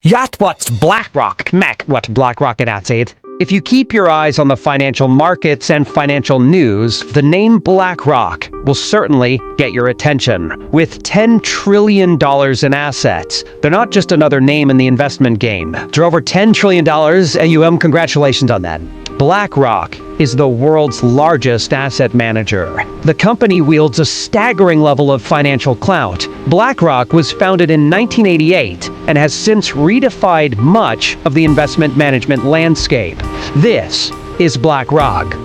Yat what's BlackRock? Mac what BlackRock had said. If you keep your eyes on the financial markets and financial news, the name BlackRock will certainly get your attention. With $10 trillion in assets, they're not just another name in the investment game. They're over $10 trillion, AUM, congratulations on that. BlackRock is the world's largest asset manager. The company wields a staggering level of financial clout. BlackRock was founded in 1988 and has since redefined much of the investment management landscape. This is BlackRock.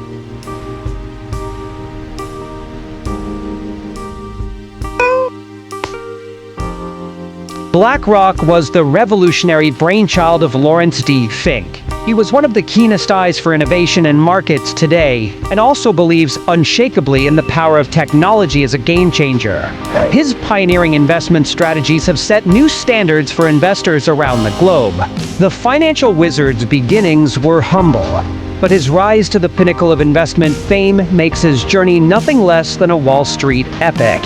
BlackRock was the revolutionary brainchild of Lawrence D. Fink. He was one of the keenest eyes for innovation in markets today, and also believes unshakably in the power of technology as a game changer. His pioneering investment strategies have set new standards for investors around the globe. The financial wizard's beginnings were humble, but his rise to the pinnacle of investment fame makes his journey nothing less than a Wall Street epic.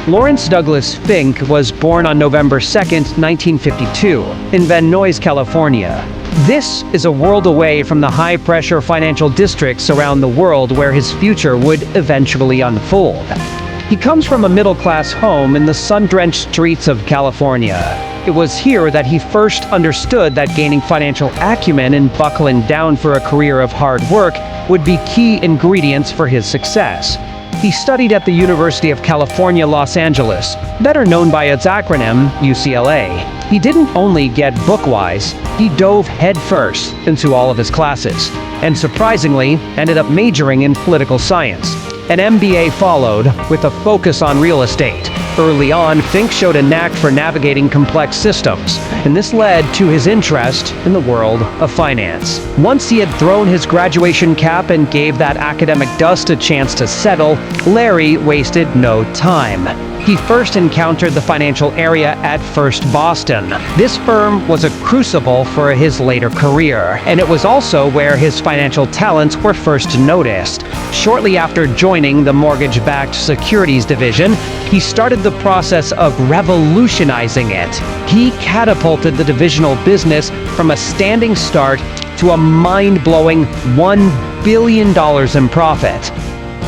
Lawrence Douglas Fink was born on November 2, 1952, in Van Nuys, California. This is a world away from the high-pressure financial districts around the world where his future would eventually unfold. He comes from a middle-class home in the sun-drenched streets of California. It was here that he first understood that gaining financial acumen and buckling down for a career of hard work would be key ingredients for his success. He studied at the University of California, Los Angeles, better known by its acronym, UCLA. He didn't only get book-wise, he dove headfirst into all of his classes, and surprisingly, ended up majoring in political science. An MBA followed, with a focus on real estate. Early on, Fink showed a knack for navigating complex systems, and this led to his interest in the world of finance. Once he had thrown his graduation cap and gave that academic dust a chance to settle, Larry wasted no time. He first encountered the financial area at First Boston. This firm was a crucible for his later career, and it was also where his financial talents were first noticed. Shortly after joining the mortgage-backed securities division, he started the process of revolutionizing it. He catapulted the divisional business from a standing start to a mind-blowing $1 billion in profit.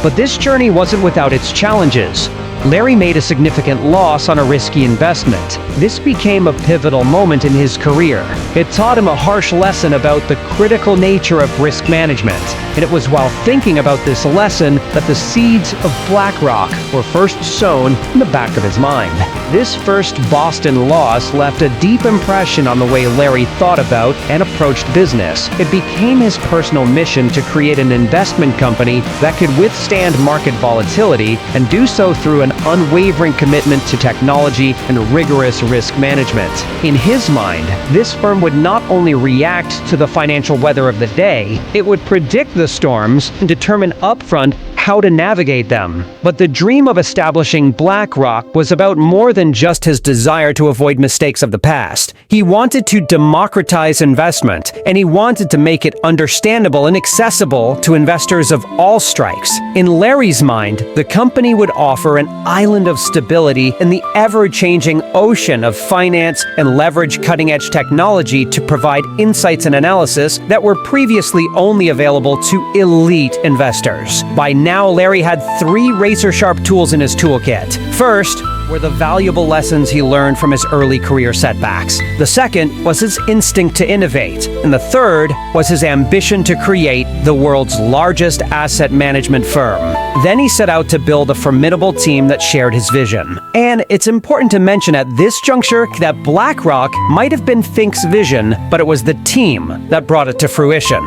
But this journey wasn't without its challenges. Larry made a significant loss on a risky investment. This became a pivotal moment in his career. It taught him a harsh lesson about the critical nature of risk management, and it was while thinking about this lesson that the seeds of BlackRock were first sown in the back of his mind. This first Boston loss left a deep impression on the way Larry thought about and approached business. It became his personal mission to create an investment company that could withstand market volatility and do so through an unwavering commitment to technology and rigorous risk management. In his mind, this firm would not only react to the financial weather of the day, it would predict the storms and determine upfront how to navigate them. But the dream of establishing BlackRock was about more than just his desire to avoid mistakes of the past. He wanted to democratize investment, and he wanted to make it understandable and accessible to investors of all stripes. In Larry's mind, the company would offer an island of stability in the ever-changing ocean of finance and leverage cutting-edge technology to provide insights and analysis that were previously only available to elite investors. By now, Larry had three razor-sharp tools in his toolkit. First were the valuable lessons he learned from his early career setbacks. The second was his instinct to innovate. And the third was his ambition to create the world's largest asset management firm. Then he set out to build a formidable team that shared his vision. And it's important to mention at this juncture that BlackRock might have been Fink's vision, but it was the team that brought it to fruition.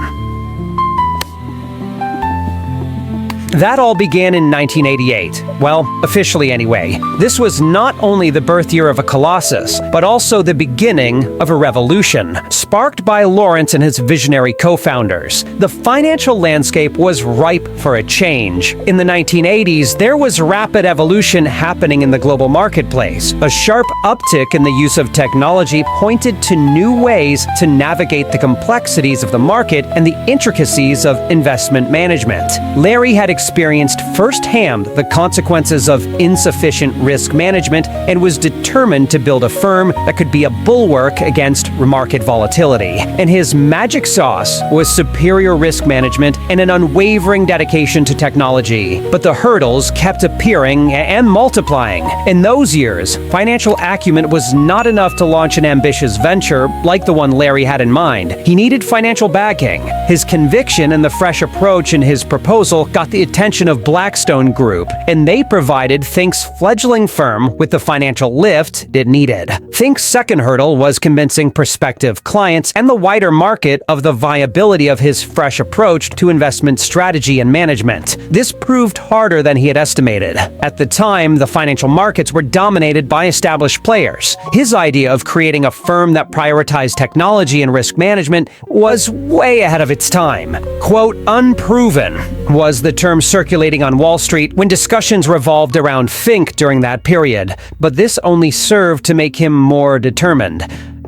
That all began in 1988. Well, officially anyway. This was not only the birth year of a colossus, but also the beginning of a revolution, sparked by Lawrence and his visionary co-founders. The financial landscape was ripe for a change. In the 1980s, there was rapid evolution happening in the global marketplace. A sharp uptick in the use of technology pointed to new ways to navigate the complexities of the market and the intricacies of investment management. Larry had experienced firsthand the consequences of insufficient risk management and was determined to build a firm that could be a bulwark against market volatility. And his magic sauce was superior risk management and an unwavering dedication to technology. But the hurdles kept appearing and multiplying. In those years, financial acumen was not enough to launch an ambitious venture like the one Larry had in mind. He needed financial backing. His conviction and the fresh approach in his proposal got the attention of Blackstone Group, and they provided Think's fledgling firm with the financial lift it needed. Think's second hurdle was convincing prospective clients and the wider market of the viability of his fresh approach to investment strategy and management. This proved harder than he had estimated. At the time, the financial markets were dominated by established players. His idea of creating a firm that prioritized technology and risk management was way ahead of its time. Quote, unproven was the term circulating on Wall Street when discussions revolved around Fink during that period, but this only served to make him more determined.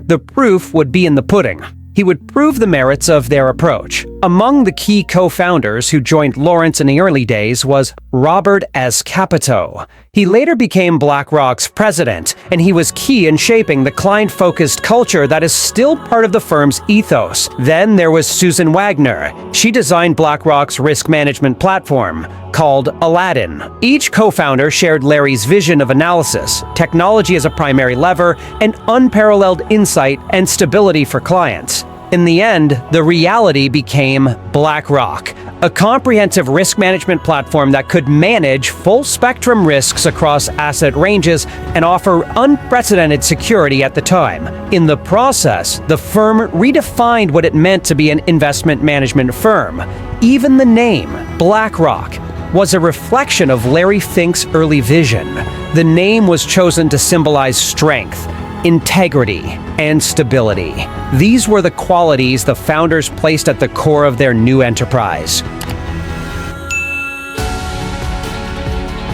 The proof would be in the pudding. He would prove the merits of their approach. Among the key co-founders who joined Lawrence in the early days was Robert S. Capito. He later became BlackRock's president, and he was key in shaping the client-focused culture that is still part of the firm's ethos. Then there was Susan Wagner. She designed BlackRock's risk management platform, called Aladdin. Each co-founder shared Larry's vision of analysis, technology as a primary lever, and unparalleled insight and stability for clients. In the end, the reality became BlackRock, a comprehensive risk management platform that could manage full-spectrum risks across asset ranges and offer unprecedented security at the time. In the process, the firm redefined what it meant to be an investment management firm. Even the name, BlackRock, was a reflection of Larry Fink's early vision. The name was chosen to symbolize strength, integrity, and stability. These were the qualities the founders placed at the core of their new enterprise.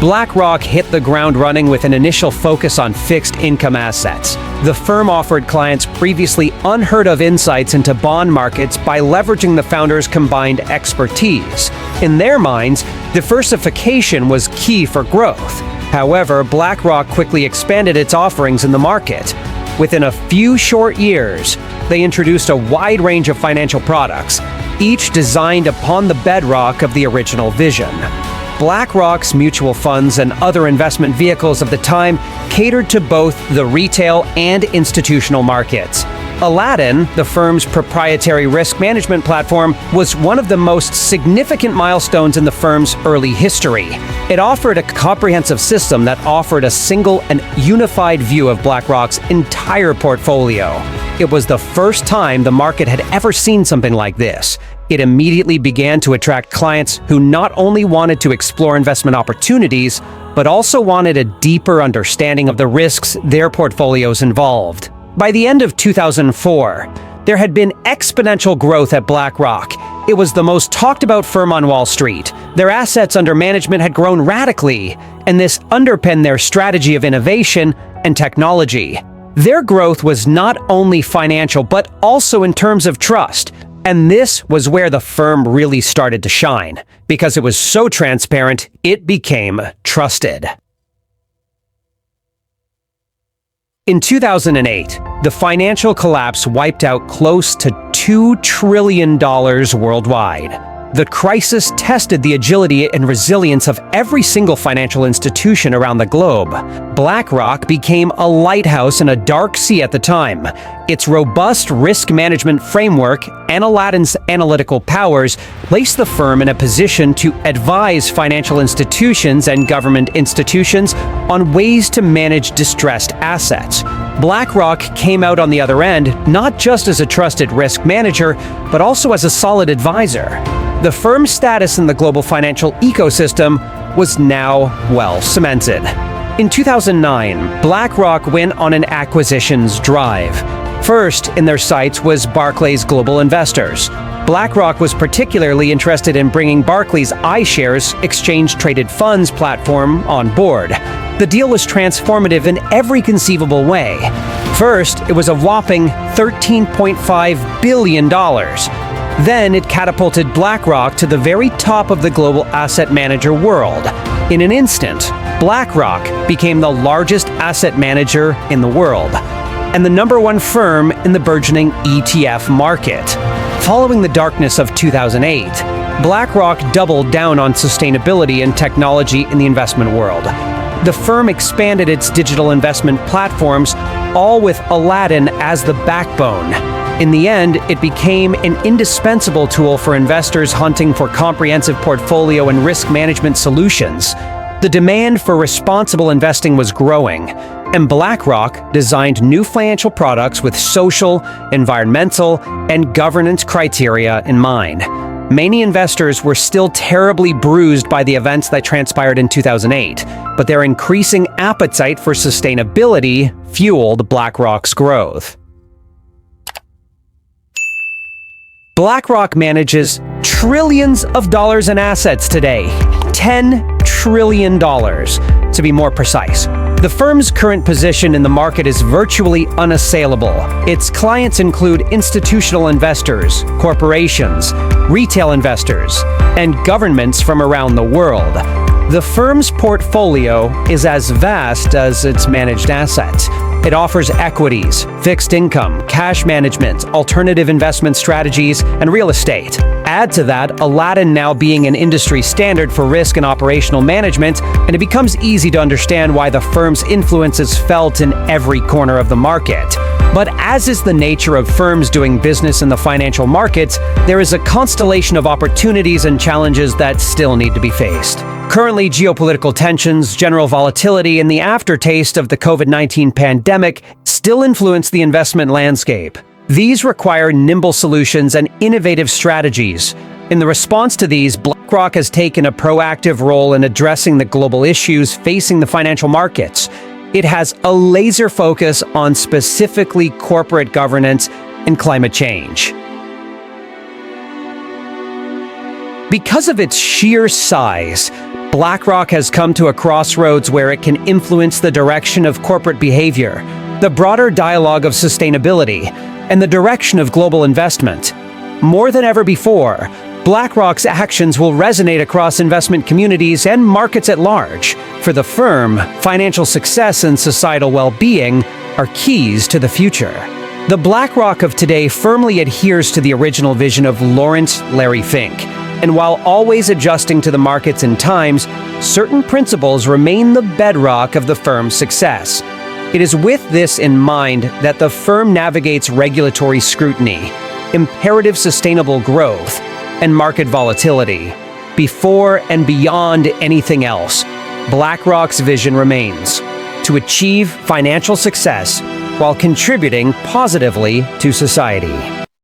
BlackRock hit the ground running with an initial focus on fixed income assets. The firm offered clients previously unheard-of insights into bond markets by leveraging the founders' combined expertise. In their minds, diversification was key for growth. However, BlackRock quickly expanded its offerings in the market. Within a few short years, they introduced a wide range of financial products, each designed upon the bedrock of the original vision. BlackRock's mutual funds and other investment vehicles of the time catered to both the retail and institutional markets. Aladdin, the firm's proprietary risk management platform, was one of the most significant milestones in the firm's early history. It offered a comprehensive system that offered a single and unified view of BlackRock's entire portfolio. It was the first time the market had ever seen something like this. It immediately began to attract clients who not only wanted to explore investment opportunities, but also wanted a deeper understanding of the risks their portfolios involved. By the end of 2004, there had been exponential growth at BlackRock. It was the most talked about firm on Wall Street. Their assets under management had grown radically, and this underpinned their strategy of innovation and technology. Their growth was not only financial, but also in terms of trust. And this was where the firm really started to shine. Because it was so transparent, it became trusted. In 2008, the financial collapse wiped out close to $2 trillion worldwide. The crisis tested the agility and resilience of every single financial institution around the globe. BlackRock became a lighthouse in a dark sea at the time. Its robust risk management framework and Aladdin's analytical powers placed the firm in a position to advise financial institutions and government institutions on ways to manage distressed assets. BlackRock came out on the other end not just as a trusted risk manager, but also as a solid advisor. The firm's status in the global financial ecosystem was now well cemented. In 2009, BlackRock went on an acquisitions drive. First in their sights was Barclays Global Investors. BlackRock was particularly interested in bringing Barclays iShares exchange-traded funds platform on board. The deal was transformative in every conceivable way. First, it was a whopping $13.5 billion. Then it catapulted BlackRock to the very top of the global asset manager world. In an instant, BlackRock became the largest asset manager in the world and the #1 firm in the burgeoning ETF market. Following the darkness of 2008, BlackRock doubled down on sustainability and technology in the investment world. The firm expanded its digital investment platforms, all with Aladdin as the backbone. In the end, it became an indispensable tool for investors hunting for comprehensive portfolio and risk management solutions. The demand for responsible investing was growing, and BlackRock designed new financial products with social, environmental, and governance criteria in mind. Many investors were still terribly bruised by the events that transpired in 2008, but their increasing appetite for sustainability fueled BlackRock's growth. BlackRock manages trillions of dollars in assets today, $10 trillion, to be more precise. The firm's current position in the market is virtually unassailable. Its clients include institutional investors, corporations, retail investors, and governments from around the world. The firm's portfolio is as vast as its managed assets. It offers equities, fixed income, cash management, alternative investment strategies, and real estate. Add to that Aladdin now being an industry standard for risk and operational management, and it becomes easy to understand why the firm's influence is felt in every corner of the market. But as is the nature of firms doing business in the financial markets, there is a constellation of opportunities and challenges that still need to be faced. Currently, geopolitical tensions, general volatility, and the aftertaste of the COVID-19 pandemic still influence the investment landscape. These require nimble solutions and innovative strategies. In the response to these, BlackRock has taken a proactive role in addressing the global issues facing the financial markets. It has a laser focus on specifically corporate governance and climate change. Because of its sheer size, BlackRock has come to a crossroads where it can influence the direction of corporate behavior, the broader dialogue of sustainability, and the direction of global investment. More than ever before, BlackRock's actions will resonate across investment communities and markets at large. For the firm, financial success and societal well-being are keys to the future. The BlackRock of today firmly adheres to the original vision of Lawrence Larry Fink, and while always adjusting to the markets and times, certain principles remain the bedrock of the firm's success. It is with this in mind that the firm navigates regulatory scrutiny, imperative sustainable growth, and market volatility. Before and beyond anything else, BlackRock's vision remains to achieve financial success while contributing positively to society.